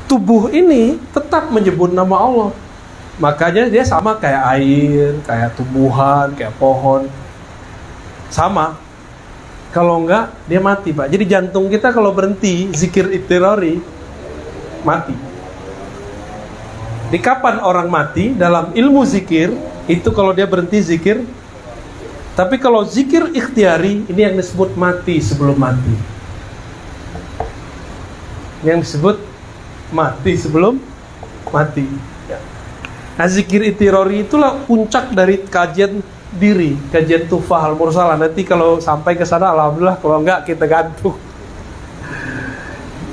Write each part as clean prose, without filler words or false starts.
tubuh ini tetap menyebut nama Allah. Makanya dia sama kayak air, kayak tumbuhan, kayak pohon. Sama. Kalau enggak, dia mati, Pak. Jadi jantung kita kalau berhenti zikir itirari, mati. Di kapan orang mati? Dalam ilmu zikir, itu kalau dia berhenti zikir. Tapi kalau zikir ikhtiari, ini yang disebut mati sebelum mati. Yang disebut mati sebelum mati. Nah, zikir itirari itulah puncak dari kajian diri, kajian Tuhfah Al-Mursalah. Nanti kalau sampai ke sana, alhamdulillah. Kalau enggak, kita gantung.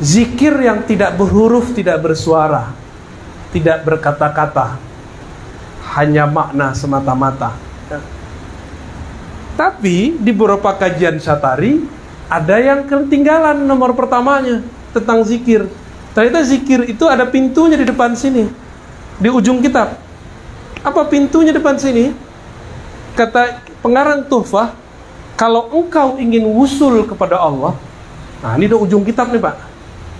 Zikir yang tidak berhuruf, tidak bersuara, tidak berkata-kata, hanya makna semata-mata. Tapi di beberapa kajian Syatari ada yang ketinggalan nomor pertamanya tentang zikir. Ternyata zikir itu ada pintunya di depan sini, di ujung kitab. Apa pintunya depan sini? Kata pengarang Tuhfah, kalau engkau ingin wusul kepada Allah, nah ini udah ujung kitab nih, Pak.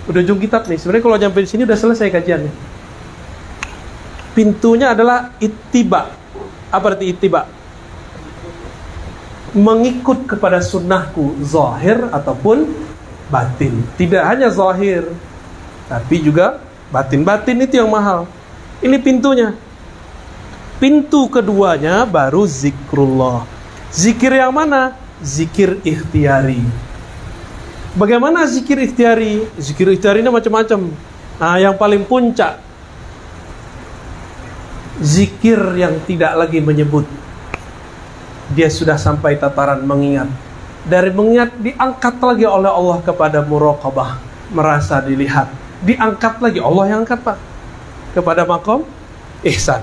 Udah ujung kitab nih. Sebenarnya kalau sampai di sini udah selesai kajiannya. Pintunya adalah ittiba. Apa arti ittiba? Mengikut kepada sunnahku, zahir ataupun batin. Tidak hanya zahir, tapi juga batin. Batin itu yang mahal. Ini pintunya. Pintu keduanya baru zikrullah. Zikir yang mana? Zikir ikhtiari. Bagaimana zikir ikhtiari? Zikir ikhtiari ini macam-macam. Nah, yang paling puncak, zikir yang tidak lagi menyebut. Dia sudah sampai tataran mengingat. Dari mengingat diangkat lagi oleh Allah kepada muraqabah, merasa dilihat. Diangkat lagi, Allah yang angkat, Pak, kepada maqam ihsan.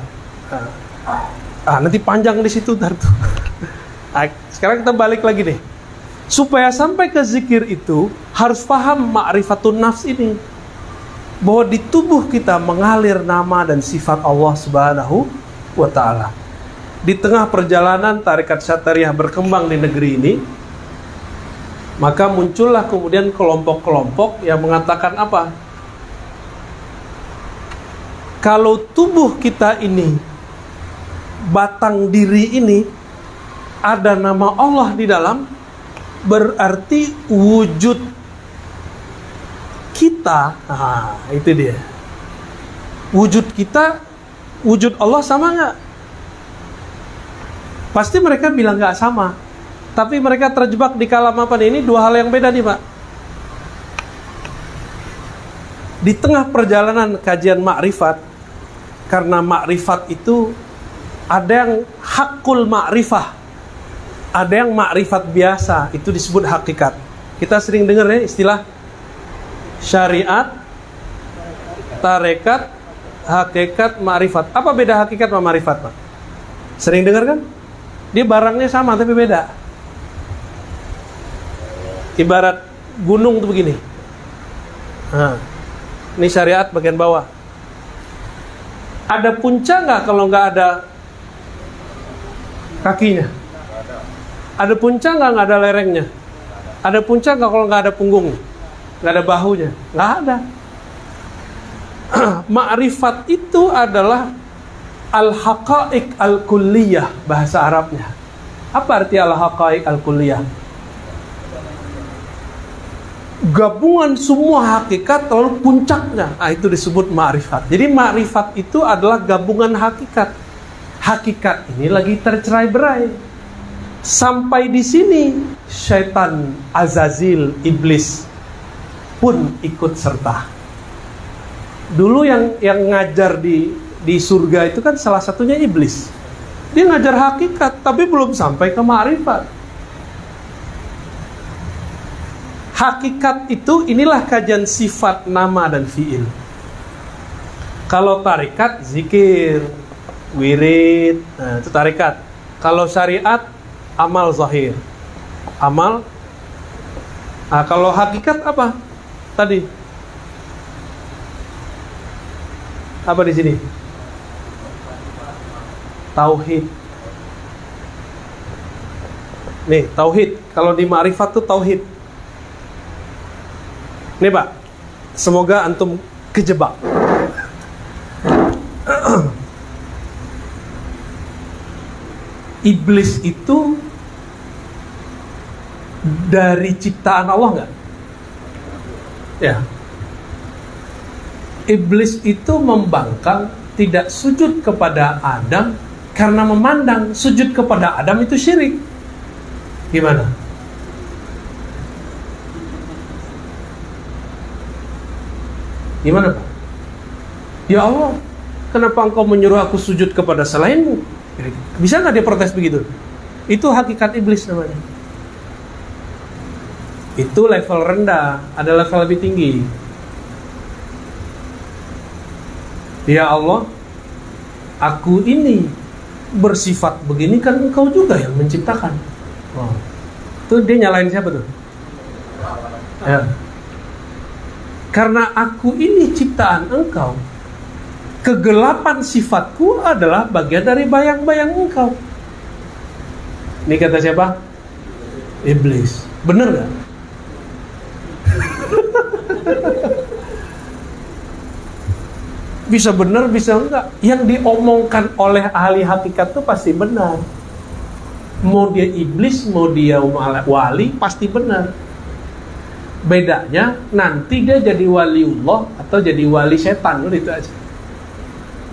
Nanti panjang di situ ntar tuh. Sekarang kita balik lagi nih. Supaya sampai ke zikir itu harus paham ma'rifatun nafs ini, bahwa di tubuh kita mengalir nama dan sifat Allah Subhanahu wa ta'ala. Di tengah perjalanan tarekat Syatariah berkembang di negeri ini, maka muncullah kemudian kelompok-kelompok yang mengatakan apa? Kalau tubuh kita ini, batang diri ini, ada nama Allah di dalam, berarti wujud kita, itu dia. Wujud kita, wujud Allah sama nggak? Pasti mereka bilang nggak sama. Tapi mereka terjebak di kalam apa nih? Ini dua hal yang beda nih, Pak. Di tengah perjalanan kajian makrifat, karena makrifat itu ada yang hakul makrifah, ada yang makrifat biasa, itu disebut hakikat. Kita sering dengar ya istilah syariat, tarekat, hakikat, makrifat. Apa beda hakikat sama makrifat, Pak? Sering dengar kan? Dia barangnya sama tapi beda. Ibarat gunung tuh begini. Ini syariat bagian bawah. Ada puncak nggak kalau nggak ada kakinya? Ada puncak nggak ada lerengnya? Ada puncak nggak kalau nggak ada punggung? Nggak ada bahunya? Nggak ada. Ma'rifat itu adalah al-haqa'iq al-kulliyah, bahasa Arabnya. Apa arti al-haqa'iq al-kulliyah? Gabungan semua hakikat lalu puncaknya. Itu disebut ma'rifat. Jadi ma'rifat itu adalah gabungan hakikat. Hakikat ini lagi tercerai-berai. Sampai di sini syaitan Azazil, iblis pun ikut serta. Dulu yang ngajar di surga itu kan salah satunya iblis. Dia ngajar hakikat tapi belum sampai ke ma'rifat. Hakikat itu inilah kajian sifat, nama dan fiil. Kalau tarekat zikir, wirid, itu tarekat. Kalau syariat amal zahir. Amal. Kalau hakikat apa? Tadi. Apa di sini? Tauhid. Nih, tauhid. Kalau di ma'rifat tuh tauhid. Nih, Pak. Semoga antum kejebak. Iblis itu dari ciptaan Allah nggak? Ya. Iblis itu membangkang, tidak sujud kepada Adam karena memandang sujud kepada Adam itu syirik. Gimana? Gimana, Pak? Ya Allah, kenapa engkau menyuruh aku sujud kepada selainmu? Bisa nggak dia protes begitu? Itu hakikat iblis namanya. Itu level rendah, ada level lebih tinggi. Ya Allah, aku ini bersifat begini kan engkau juga yang menciptakan. Oh. Itu dia nyalain siapa tuh? Ya. Karena aku ini ciptaan engkau, kegelapan sifatku adalah bagian dari bayang-bayang engkau. Ini kata siapa? Iblis. Bener gak? Bisa benar, bisa enggak. Yang diomongkan oleh ahli hakikat itu pasti benar. Mau dia iblis, mau dia wali, pasti benar. Bedanya nanti dia jadi waliullah atau jadi wali setan, udah itu aja.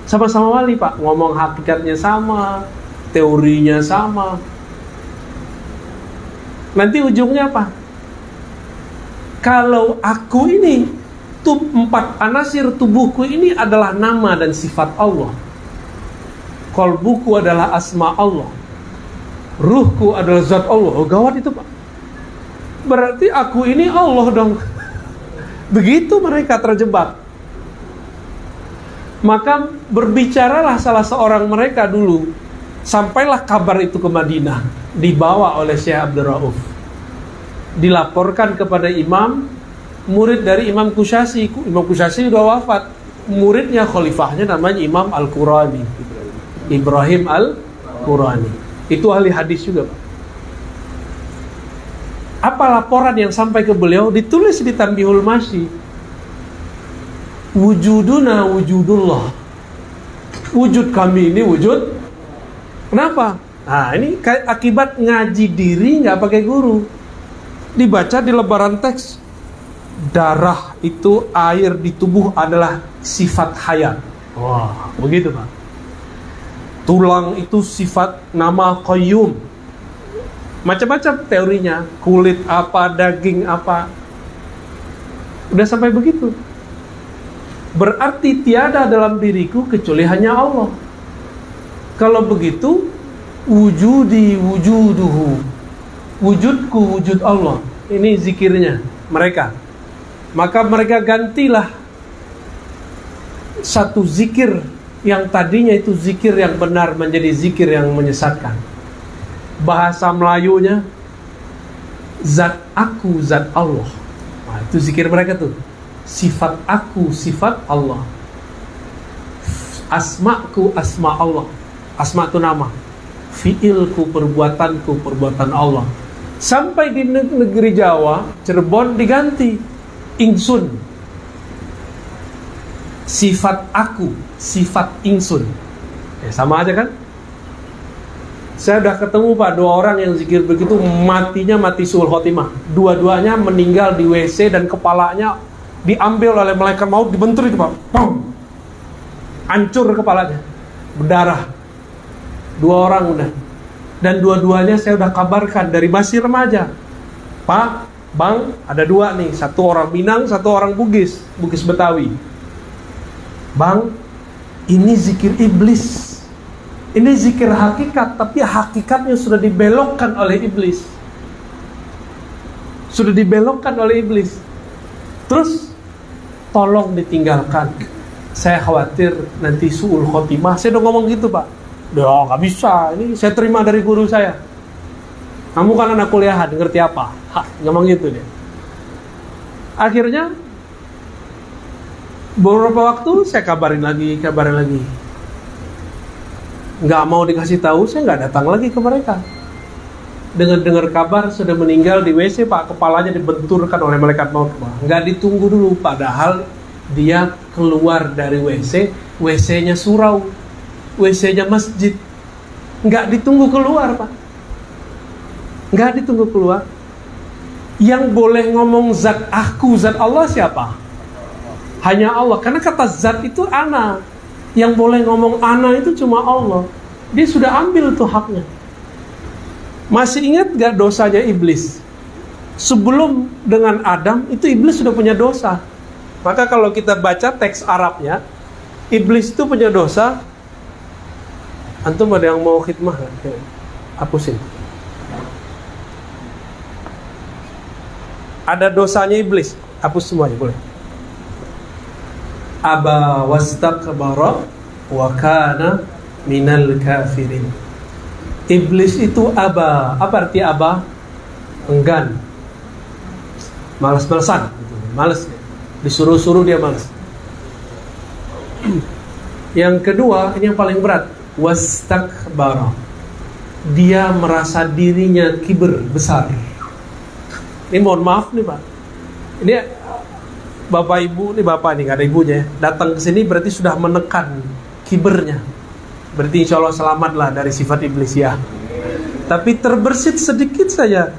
Sama-sama wali, Pak. Ngomong hakikatnya sama, teorinya sama. Nanti ujungnya apa? Kalau aku ini, empat anasir tubuhku ini adalah nama dan sifat Allah. Qalbuku adalah asma Allah. Ruhku adalah zat Allah. Oh, gawat itu, Pak. Berarti aku ini Allah dong. Begitu mereka terjebak. Maka berbicaralah salah seorang mereka dulu. Sampailah kabar itu ke Madinah, dibawa oleh Syekh Abdul Rauf. Dilaporkan kepada imam, murid dari Imam Kusyasi. Imam Kusyasi sudah wafat. Muridnya, khalifahnya namanya Imam Al-Qurani, Ibrahim Al-Qurani. Itu ahli hadis juga, Pak. Apa laporan yang sampai ke beliau? Ditulis di Tanbihul Masyi. Wujuduna wujudullah. Wujud kami ini wujud. Kenapa? Nah, ini akibat ngaji diri nggak pakai guru. Dibaca di lebaran teks. Darah itu, air di tubuh adalah sifat hayat. Wah, begitu, Pak. Tulang itu sifat nama qayyum. Macam-macam teorinya. Kulit apa, daging apa. Udah sampai begitu. Berarti tiada dalam diriku kecuali hanya Allah. Kalau begitu, wujudi wujuduhu. Wujudku wujud Allah. Ini zikirnya mereka. Maka mereka gantilah satu zikir yang tadinya itu zikir yang benar menjadi zikir yang menyesatkan. Bahasa Melayunya, zat aku, zat Allah. Nah, itu zikir mereka tuh. Sifat aku, sifat Allah. Asma'ku, asma Allah. Asma itu nama. Fi'ilku, perbuatanku, perbuatan Allah. Sampai di negeri Jawa, Cirebon diganti ingsun. Sifat aku, sifat ingsun. Sama aja kan? Saya udah ketemu, Pak, dua orang yang zikir begitu, matinya mati suul khotimah. Dua-duanya meninggal di WC dan kepalanya diambil oleh malaikat maut, dibentur itu, Pak. Pum! Hancur kepalanya, berdarah. Dua orang udah. Dan dua-duanya saya udah kabarkan dari masih remaja. Pak, Bang, ada dua nih. Satu orang Minang, satu orang Bugis. Bugis Betawi. Bang, ini zikir iblis. Ini zikir hakikat, tapi hakikatnya sudah dibelokkan oleh iblis. Sudah dibelokkan oleh iblis. Terus, tolong ditinggalkan. Saya khawatir nanti su'ul khotimah. Saya udah ngomong gitu, Pak. Udah gak bisa, ini saya terima dari guru saya. Kamu kan anak kuliahan, ngerti apa? Ngomong gitu deh. Akhirnya beberapa waktu saya kabarin lagi. Nggak mau dikasih tahu, saya nggak datang lagi ke mereka. Dengar kabar sudah meninggal di WC, Pak, kepalanya dibenturkan oleh malaikat maut. Nggak ditunggu dulu, padahal Dia keluar dari WC, WC-nya surau, WC-nya masjid. Nggak ditunggu keluar, Pak. Nggak ditunggu keluar. Yang boleh ngomong zat aku, zat Allah siapa? Hanya Allah. Karena kata zat itu ana. Yang boleh ngomong ana itu cuma Allah. Dia sudah ambil tuh haknya. Masih ingat gak dosanya iblis? Sebelum dengan Adam, itu iblis sudah punya dosa. Maka kalau kita baca teks Arabnya, iblis itu punya dosa. Antum ada yang mau khidmah gak? Hapusin. Ada dosanya iblis. Hapus semuanya, boleh. Aba wastakbara wa kana minal kafirin. Iblis itu aba. Apa arti aba? Enggan. Malas-malasan. Malas. Disuruh-suruh dia malas. Yang kedua, ini yang paling berat. Wastakbara. Dia merasa dirinya kiber, besar. Ini mohon maaf nih Pak. Ini Bapak Ibu, ini Bapak nih, gak ada ibunya ya. Datang ke sini berarti sudah menekan kibernya. Berarti insya Allah selamatlah dari sifat iblis ya. Tapi terbersit sedikit saja.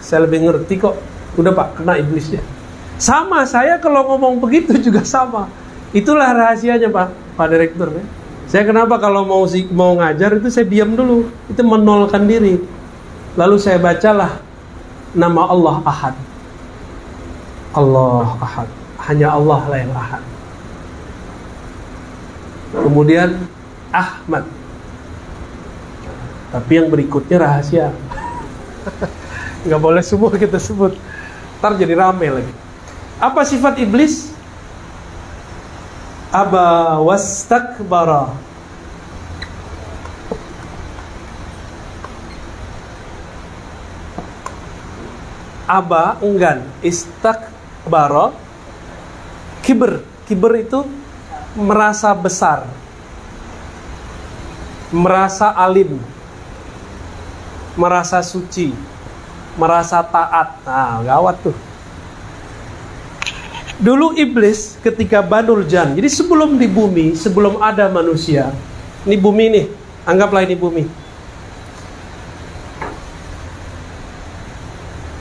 Saya lebih ngerti kok. Udah Pak, kena iblisnya. Sama, saya kalau ngomong begitu juga sama. Itulah rahasianya Pak Direktur ya. Saya kenapa kalau mau ngajar itu saya diam dulu. Itu menolkan diri. Lalu saya bacalah nama Allah Ahad. Allah Ahad. Hanya Allah lah yang Ahad. Kemudian Ahmad. Tapi yang berikutnya rahasia. Nggak boleh semua kita sebut. Ntar jadi rame lagi. Apa sifat iblis? Aba wastakbara. Aba, enggan. Istakbara, kiber. Kiber itu merasa besar, merasa alim, merasa suci, merasa taat. Nah, gawat tuh. Dulu iblis ketika Banul Jan, jadi sebelum di bumi, sebelum ada manusia, ini bumi nih, anggaplah ini bumi.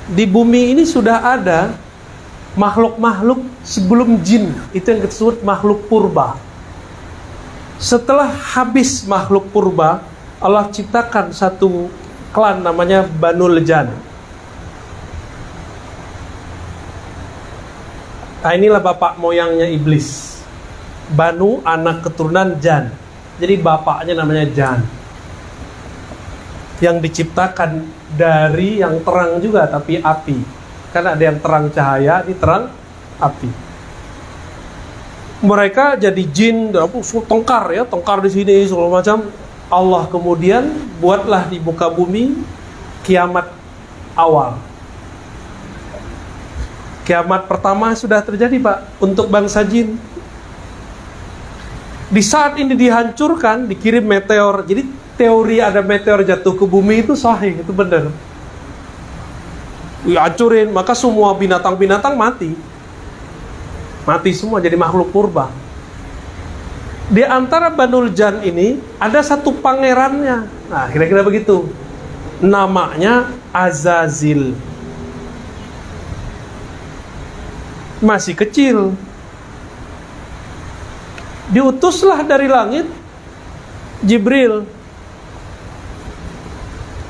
Di bumi ini sudah ada makhluk-makhluk sebelum jin, itu yang disebut makhluk purba. Setelah habis makhluk purba, Allah ciptakan satu klan namanya Banul Jan. Nah, inilah bapak moyangnya iblis. Banu, anak keturunan Jan. Jadi bapaknya namanya Jan. Yang diciptakan dari yang terang juga, tapi api. Karena ada yang terang cahaya, ini terang api. Mereka jadi jin, tengkar ya, tengkar di sini segala macam. Allah kemudian buatlah di muka bumi kiamat awal. Kiamat pertama sudah terjadi Pak untuk bangsa jin. Di saat ini dihancurkan, dikirim meteor. Jadi teori ada meteor jatuh ke bumi itu sahih, itu benar. Hancurin, maka semua binatang-binatang mati. Mati semua jadi makhluk purba. Di antara Banul Jan ini ada satu pangerannya. Nah, kira-kira begitu. Namanya Azazil. Masih kecil. Diutuslah dari langit Jibril.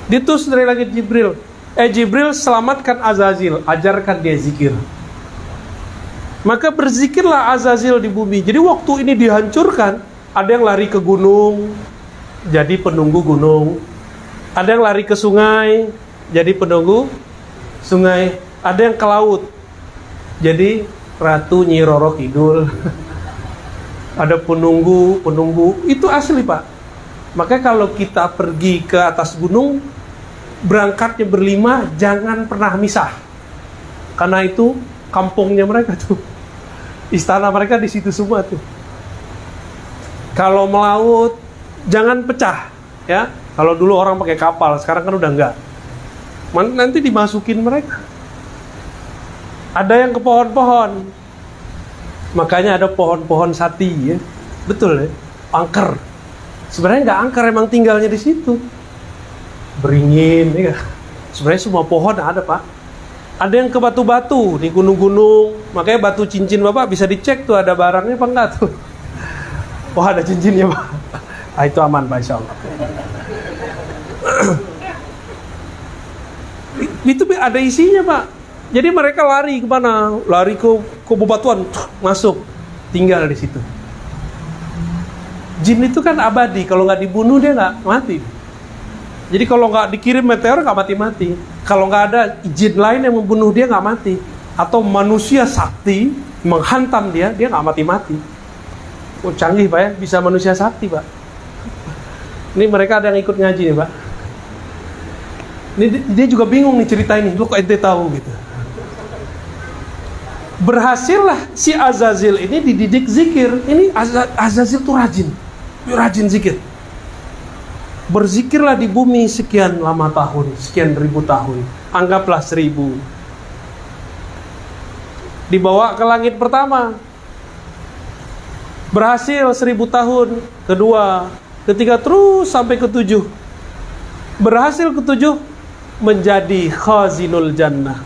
Diutus dari langit Jibril. Jibril selamatkan Azazil, ajarkan dia zikir. Maka berzikirlah Azazil di bumi. Jadi waktu ini dihancurkan, ada yang lari ke gunung, jadi penunggu gunung. Ada yang lari ke sungai, jadi penunggu sungai. Ada yang ke laut, jadi Ratu Nyi Roro Kidul. Ada penunggu, itu asli Pak. Maka kalau kita pergi ke atas gunung, berangkatnya berlima, jangan pernah misah. Karena itu kampungnya mereka tuh. Istana mereka di situ semua tuh. Kalau melaut, jangan pecah, ya. Kalau dulu orang pakai kapal, sekarang kan udah enggak. Nanti dimasukin mereka. Ada yang ke pohon-pohon. Makanya ada pohon-pohon sati ya. Betul ya, angker. Sebenarnya nggak angker, emang tinggalnya di situ. Beringin ya. Sebenarnya semua pohon ada Pak. Ada yang ke batu-batu di gunung-gunung. Makanya batu cincin Bapak bisa dicek tuh ada barangnya apa enggak tuh. Wah ada cincinnya Pak. Ah, itu aman Pak insya Allah. Itu ada isinya Pak. Jadi mereka lari kemana? Lari ke bebatuan, masuk, tinggal di situ. Jin itu kan abadi, kalau nggak dibunuh dia nggak mati. Jadi kalau nggak dikirim meteor nggak mati-mati. Kalau nggak ada jin lain yang membunuh dia nggak mati. Atau manusia sakti menghantam dia nggak mati-mati. Oh canggih Pak ya, bisa manusia sakti Pak. Ini mereka ada yang ikut ngaji nih Pak. Ini dia juga bingung nih cerita ini, lu kok ente tahu gitu. Berhasillah si Azazil ini dididik zikir. Ini Azazil tuh rajin zikir. Berzikirlah di bumi sekian lama tahun, sekian ribu tahun, anggaplah 1000. Dibawa ke langit pertama, berhasil 1000 tahun, kedua, ketiga, terus sampai ke-7. Berhasil ke-7, menjadi khazinul jannah.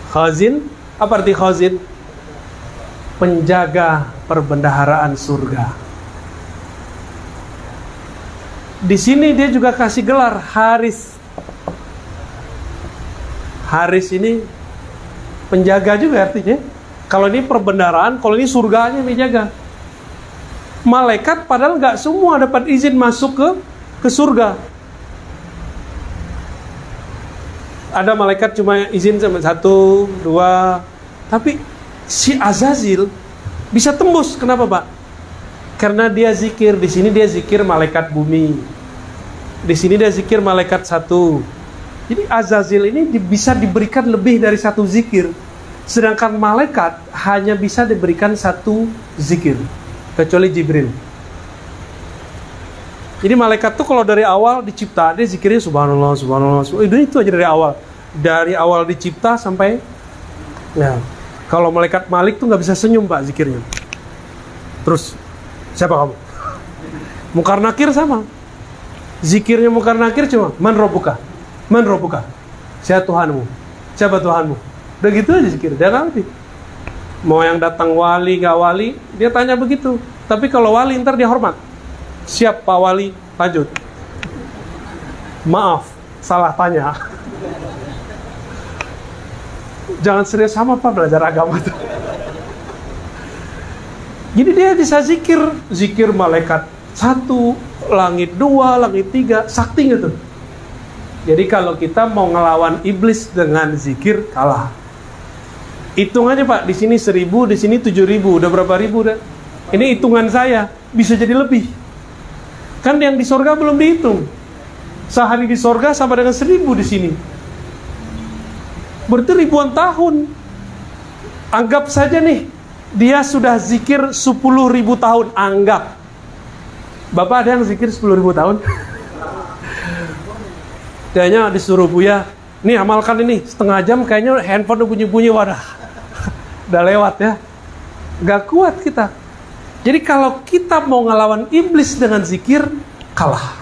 Khazin, apa arti khazin? Penjaga perbendaharaan surga. Di sini dia juga kasih gelar Haris. Haris ini penjaga juga artinya. Kalau ini perbendaharaan, kalau ini surganya dijaga. Malaikat padahal nggak semua dapat izin masuk ke surga. Ada malaikat cuma izin sama 1, 2. Tapi si Azazil bisa tembus. Kenapa Pak? Karena dia zikir. Di sini dia zikir malaikat bumi. Di sini dia zikir malaikat 1. Jadi Azazil ini bisa diberikan lebih dari 1 zikir. Sedangkan malaikat hanya bisa diberikan 1 zikir. Kecuali Jibril. Jadi malaikat tuh kalau dari awal dicipta, dia zikirnya subhanallah, subhanallah, subhanallah. Itu aja dari awal. Dari awal dicipta sampai ya. Kalau malaikat Malik tuh nggak bisa senyum Pak zikirnya. Terus siapa kamu? Munkar Nakir sama. Zikirnya Munkar Nakir cuma man rabbuka. Man rabbuka. Siapa Tuhanmu? Siapa Tuhanmu? Udah gitu aja zikir. Dia ngerti. Mau yang datang wali nggak wali, dia tanya begitu. Tapi kalau wali ntar dia hormat. Siap Pak Wali, lanjut. Maaf, salah tanya. Jangan serius sama Pak belajar agama tuh. Jadi dia bisa zikir malaikat 1, langit 2, langit 3, sakti gitu. Jadi kalau kita mau ngelawan iblis dengan zikir, kalah. Hitung aja Pak, di sini 1000, di sini 7000, udah berapa ribu dah? Ini hitungan saya, bisa jadi lebih. Kan yang di sorga belum dihitung. Sehari di sorga sama dengan 1000 di sini. Berarti ribuan tahun. Anggap saja nih, dia sudah zikir 10.000 tahun. Anggap. Bapak ada yang zikir 10.000 tahun? Kayaknya disuruh Buya, nih amalkan ini, setengah jam kayaknya handphone udah bunyi-bunyi, wadah. Udah lewat ya. Gak kuat kita. Jadi kalau kita mau ngelawan iblis dengan zikir, kalah.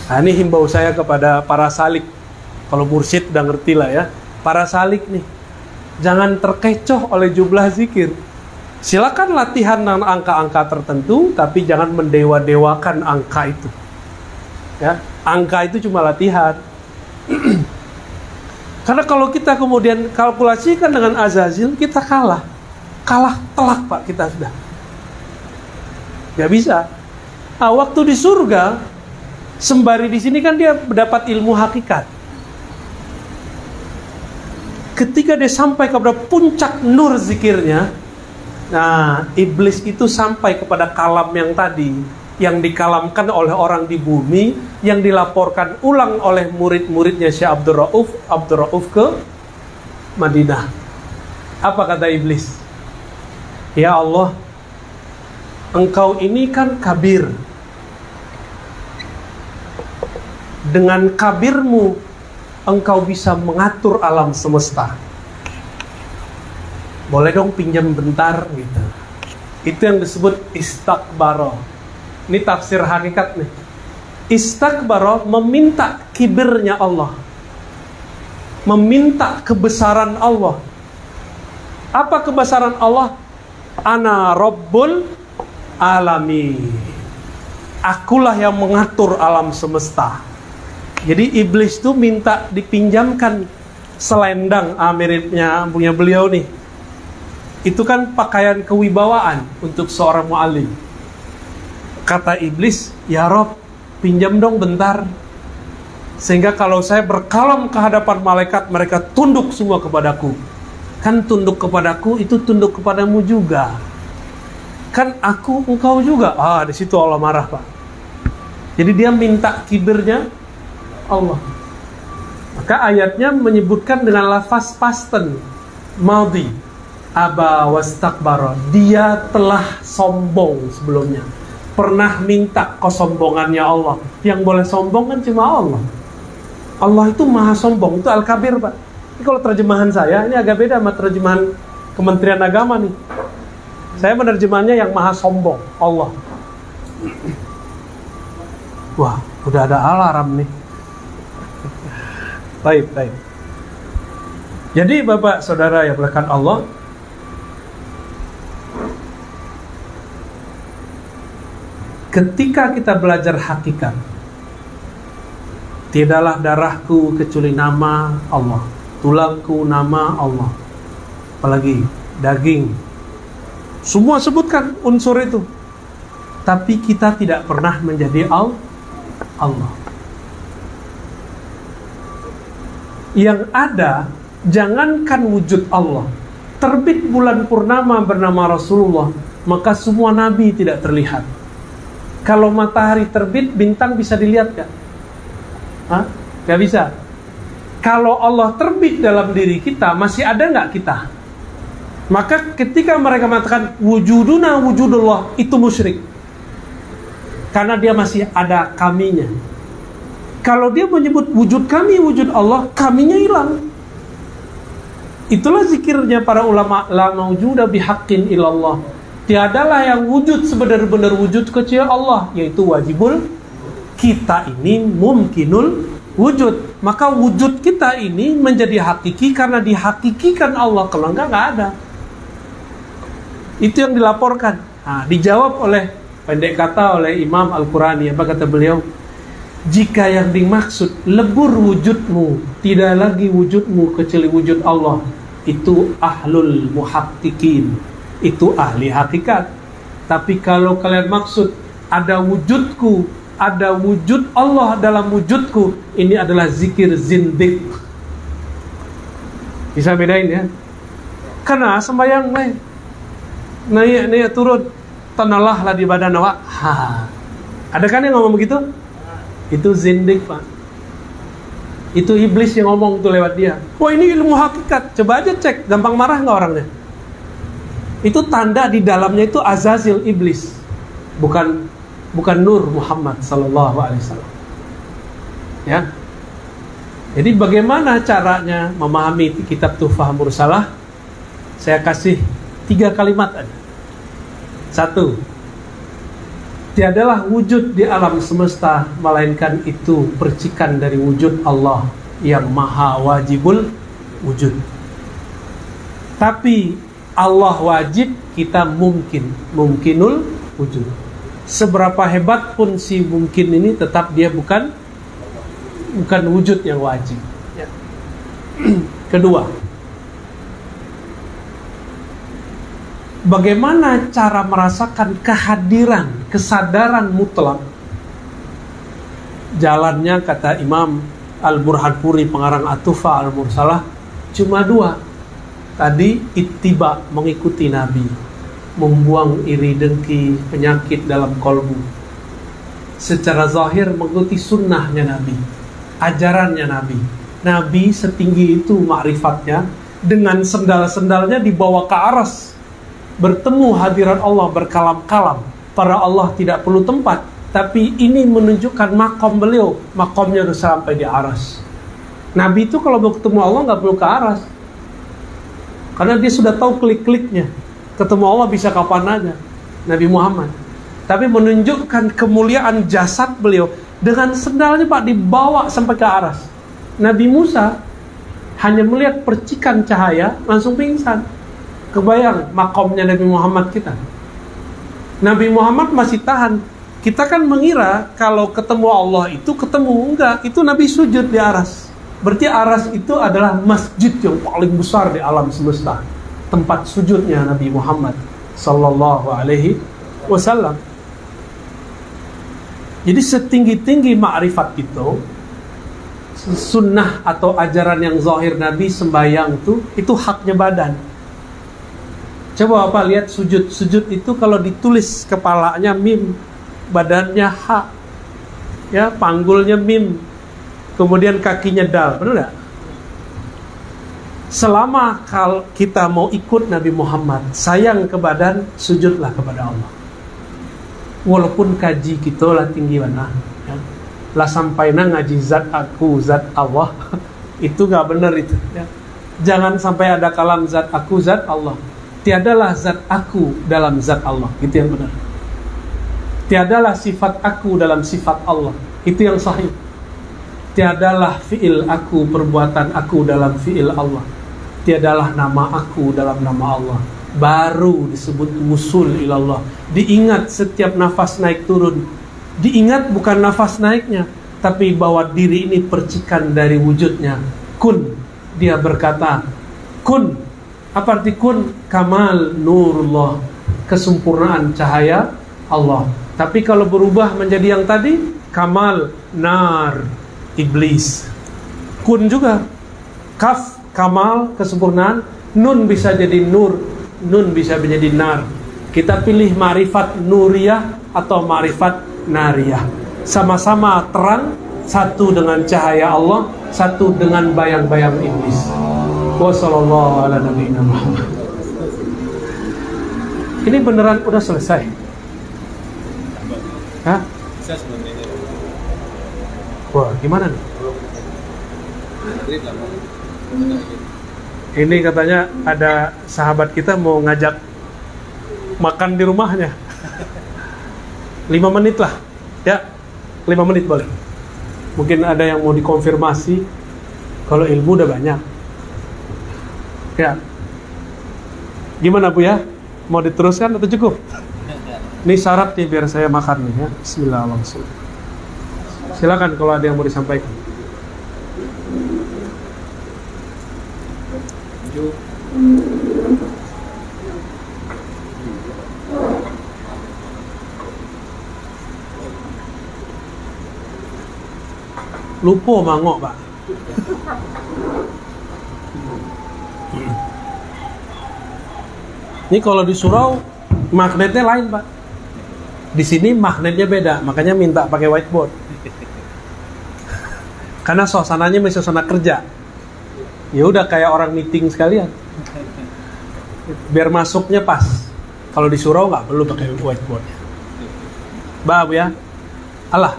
Nah ini himbau saya kepada para salik. Kalau mursyid udah ngerti lah ya. Para salik nih, jangan terkecoh oleh jumlah zikir. Silakan latihan dengan angka-angka tertentu, tapi jangan mendewa-dewakan angka itu. Ya, angka itu cuma latihan. Karena kalau kita kemudian kalkulasikan dengan Azazil, kita kalah telak Pak, kita sudah nggak bisa. Nah, waktu di surga sembari di sini kan dia mendapat ilmu hakikat. Ketika dia sampai kepada puncak nur zikirnya, nah iblis itu sampai kepada kalam yang tadi, yang dikalamkan oleh orang di bumi, yang dilaporkan ulang oleh murid-muridnya Syekh Abdul Rauf ke Madinah. Apa kata iblis? Ya Allah, Engkau ini kan kabir. Dengan kabirmu, Engkau bisa mengatur alam semesta. boleh dong pinjam bentar gitu. Itu yang disebut istakbaro. Ini tafsir hakikat nih. Istakbaro meminta kibirnya Allah, meminta kebesaran Allah. Apa kebesaran Allah? Ana Rabbul Alamin. Akulah yang mengatur alam semesta. Jadi iblis tuh minta dipinjamkan selendang, miripnya punya beliau nih. Itu kan pakaian kewibawaan untuk seorang mu'alim. Kata iblis, ya Rob, pinjam dong bentar. Sehingga kalau saya berkalam ke hadapan malaikat, mereka tunduk semua kepadaku. Kan tunduk kepadaku itu tunduk kepadamu juga. Kan aku engkau juga. Di situ Allah marah, Pak. Jadi dia minta kibirnya Allah. Maka ayatnya menyebutkan dengan lafaz pasten, madhi, aba wastakbara. Dia telah sombong sebelumnya. Pernah minta kesombongannya Allah. Yang boleh sombong kan cuma Allah. Allah itu maha sombong. Itu Al-Kabir, Pak. Ini kalau terjemahan saya, ini agak beda sama terjemahan Kementerian Agama nih. Saya menerjemahnya yang maha sombong, Allah. Wah, udah ada alarm nih. Baik. Jadi Bapak Saudara yang dimuliakan Allah, ketika kita belajar hakikat, tiadalah darahku kecuali nama Allah, tulangku nama Allah, apalagi daging, semua sebutkan unsur itu. Tapi kita tidak pernah menjadi Allah. Yang ada, jangankan wujud Allah, terbit bulan purnama bernama Rasulullah, maka semua nabi tidak terlihat. Kalau matahari terbit, bintang bisa dilihat gak? Gak bisa. Kalau Allah terbit dalam diri kita, masih ada gak kita? Maka ketika mereka mengatakan wujuduna wujudullah, itu musyrik. Karena dia masih ada kaminya. Kalau dia menyebut wujud kami, wujud Allah, kaminya hilang. Itulah zikirnya para ulama, la maujuda bihaqqin illallah. Tiadalah yang wujud sebenar-benar wujud kecuali Allah, yaitu wajibul. Kita ini mumkinul wujud. Maka wujud kita ini menjadi hakiki karena dihakikikan Allah. Kalau enggak ada. Itu yang dilaporkan. Dijawab oleh, pendek kata, oleh Imam Al-Qurani. Apa kata beliau? Jika yang dimaksud lebur wujudmu, tidak lagi wujudmu kecuali wujud Allah, itu ahlul muhaqqiqin, itu ahli hakikat. Tapi kalau kalian maksud ada wujudku, ada wujud Allah dalam wujudku, ini adalah zikir zindik. Bisa bedain ya? Karena sembahyang naik turun, tanallah di badan awak. Ada kan yang ngomong begitu? Itu zindik, Pak. Itu iblis yang ngomong tuh lewat dia. Wah, ini ilmu hakikat. Coba aja cek, gampang marah nggak orangnya? Itu tanda di dalamnya itu Azazil, iblis. Bukan Nur Muhammad sallallahu alaihi wasallam. Ya. Jadi bagaimana caranya memahami kitab Tuhfah Mursalah? Saya kasih 3 kalimat aja. 1. Tiadalah wujud di alam semesta melainkan itu percikan dari wujud Allah yang maha wajibul wujud. Tapi Allah wajib, kita mungkinul wujud. Seberapa hebat pun si mungkin ini, tetap dia bukan wujud yang wajib. Ya. Kedua, bagaimana cara merasakan kehadiran, kesadaran mutlak? Jalannya, kata Imam Al-Burhanpuri, pengarang At-Tuhfah Al-Mursalah, cuma 2. Tadi ittiba, mengikuti Nabi, membuang iri dengki, penyakit dalam kolbu. Secara zahir mengikuti sunnahnya Nabi, ajarannya Nabi. Nabi setinggi itu ma'rifatnya, dengan sendal-sendalnya dibawa ke aras, bertemu hadirat Allah, berkalam-kalam. Para Allah tidak perlu tempat, tapi ini menunjukkan makom beliau, makomnya sudah sampai di aras. Nabi itu kalau mau ketemu Allah nggak perlu ke aras. Karena dia sudah tahu klik-kliknya. Ketemu Allah bisa kapan aja. Nabi Muhammad. Tapi menunjukkan kemuliaan jasad beliau. Dengan sendalnya Pak dibawa sampai ke aras. Nabi Musa hanya melihat percikan cahaya langsung pingsan. Kebayang makomnya Nabi Muhammad kita. Nabi Muhammad masih tahan. Kita kan mengira kalau ketemu Allah itu ketemu. Enggak, itu Nabi sujud di aras. Berarti aras itu adalah masjid yang paling besar di alam semesta. Tempat sujudnya Nabi Muhammad sallallahu alaihi wasallam. Jadi setinggi-tinggi ma'rifat itu, sunnah atau ajaran yang zahir Nabi sembahyang itu haknya badan. Coba apa lihat sujud. Sujud itu kalau ditulis kepalanya mim, badannya ha, ya panggulnya mim, kemudian kakinya dal, benar nggak? Selama kalau kita mau ikut Nabi Muhammad, sayang ke badan, sujudlah kepada Allah. Walaupun kaji kita lah tinggi mana, ya. Lah sampai na ngaji zat aku, zat Allah, itu nggak benar itu. Ya. Jangan sampai ada kalam zat aku, zat Allah. Tiadalah zat aku dalam zat Allah, itu yang benar. Tiadalah sifat aku dalam sifat Allah, itu yang sahih. Tiadalah fi'il aku, perbuatan aku dalam fi'il Allah. Tiadalah nama aku dalam nama Allah. Baru disebut wusul ilallah. Diingat setiap nafas naik turun. Diingat bukan nafas naiknya, tapi bahwa diri ini percikan dari wujudnya. Kun, dia berkata, kun. Apa arti kun? Kamal nurullah, kesempurnaan cahaya Allah. Tapi kalau berubah menjadi yang tadi, kamal nar, iblis. Kun juga, kaf, kamal, kesempurnaan. Nun bisa jadi nur, nun bisa menjadi nar. Kita pilih ma'rifat nuriyah atau ma'rifat nariyah. Sama-sama terang, satu dengan cahaya Allah, satu dengan bayang-bayang iblis. Wassallallahu ala nabiyina Muhammad. Ini beneran udah selesai? Hah? Wah, gimana nih? Ini katanya ada sahabat kita mau ngajak makan di rumahnya. 5 menit lah. Ya, 5 menit boleh. Mungkin ada yang mau dikonfirmasi. Kalau ilmu udah banyak. Ya, gimana Bu ya? Mau diteruskan atau cukup? Ini syarat nih biar saya makan nih ya. Bismillah langsung. Silakan kalau ada yang mau disampaikan. Lupa mangok Pak. Ini kalau di surau magnetnya lain Pak. Di sini magnetnya beda, makanya minta pakai whiteboard. Karena suasananya masih suasana kerja. Ya udah kayak orang meeting sekalian. Biar masuknya pas. Kalau di surau nggak perlu pakai whiteboard. Bah Bu ya. Allah.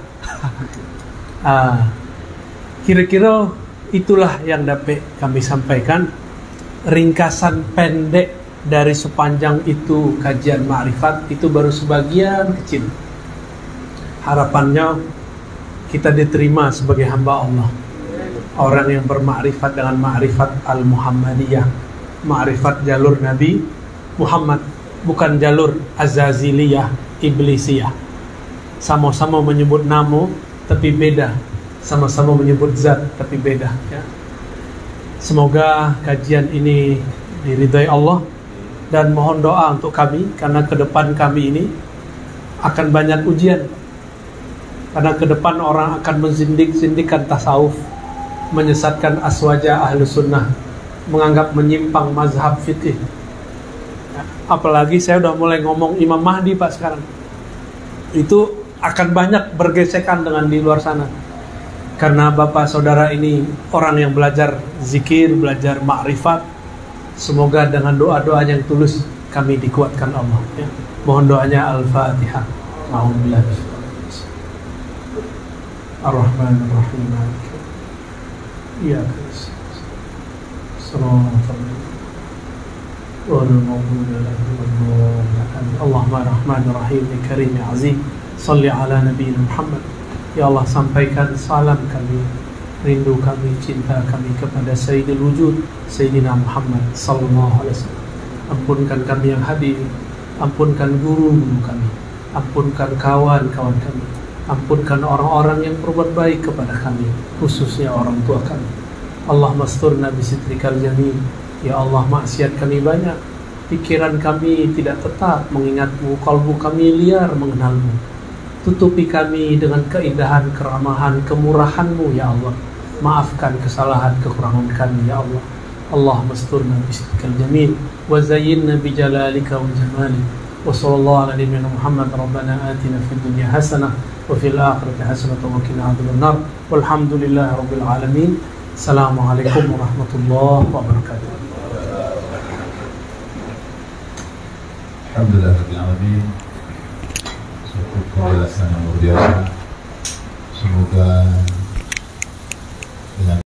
Kira-kira itulah yang dapat kami sampaikan. Ringkasan pendek dari sepanjang itu kajian ma'rifat itu baru sebagian kecil. Harapannya kita diterima sebagai hamba Allah, orang yang bermakrifat dengan ma'rifat al-Muhammadiyah, ma'rifat jalur Nabi Muhammad, bukan jalur Azaziliyah, Iblisiyah. Sama-sama menyebut nama tapi beda, sama-sama menyebut zat tapi beda ya. Semoga kajian ini diridhai Allah. Dan mohon doa untuk kami, karena ke depan kami ini akan banyak ujian. Karena ke depan orang akan menzindik-zindikkan tasawuf, menyesatkan aswaja ahlu sunnah, menganggap menyimpang mazhab fikih. Apalagi saya udah mulai ngomong Imam Mahdi Pak sekarang. Itu akan banyak bergesekan dengan di luar sana. Karena bapak saudara ini orang yang belajar zikir, belajar ma'rifat. Semoga dengan doa-doa yang tulus kami dikuatkan Allah ya. Mohon doanya Al-Fatihah. Alhamdulillah. Ar-Rahmanir-Rahim. Iya. والمغضوب عليهم ولا الضالين. Allahumma rahmanir rahim ya karim ya azim. Salli ala nabiyina Muhammad. Ya Allah, sampaikan salam kami, rindu kami, cinta kami kepada Sayyidul Wujud, Sayyidina Muhammad sallallahu alaihi wasallam. Ampunkan kami yang hadir, ampunkan guru-guru kami, ampunkan kawan-kawan kami, ampunkan orang-orang yang berbuat baik kepada kami, khususnya orang tua kami. Allah masturna bisitrikal jamil. Ya Allah, maksiat kami banyak, pikiran kami tidak tetap mengingatmu, kalbu kami liar mengenalmu. Tutupi kami dengan keindahan, keramahan, kemurahanmu ya Allah. Maafkan kesalahan, kekurangan kami ya Allah. Allah masturna bisitrikal jamil wa zayyinna bijalalika wa jamalik. Wa sallallahu ala nabiyyina Muhammad. Rabbana atina fid dunya hasanah wa fil akhirati hasanah wa qina adzabannar. Walhamdulillahi rabbil alamin. Assalamualaikum warahmatullahi wabarakatuh. Alhamdulillah rabbil alamin. Suatu penjelasan yang luar biasa. Semoga